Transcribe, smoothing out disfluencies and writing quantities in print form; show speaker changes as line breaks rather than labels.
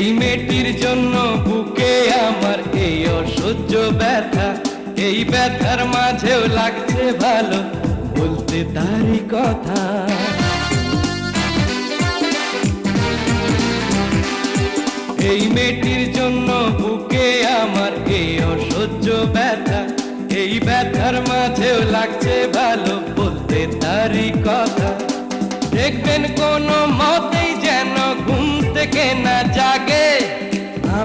এই মেয়েটির জন্য বুকে আমার এই অসহ্য ব্যথা, এই ব্যথার মাঝেও লাগছে ভালো বলতে তারই কথা। এই মেয়েটির জন্য বুকে আমার এই অসহ্য ব্যথা, এই ব্যথার মাঝেও লাগছে ভালো বলতে তারই কথা। দেখবেন কোনো মতেই যেন ঘুম থেকে না জাগে,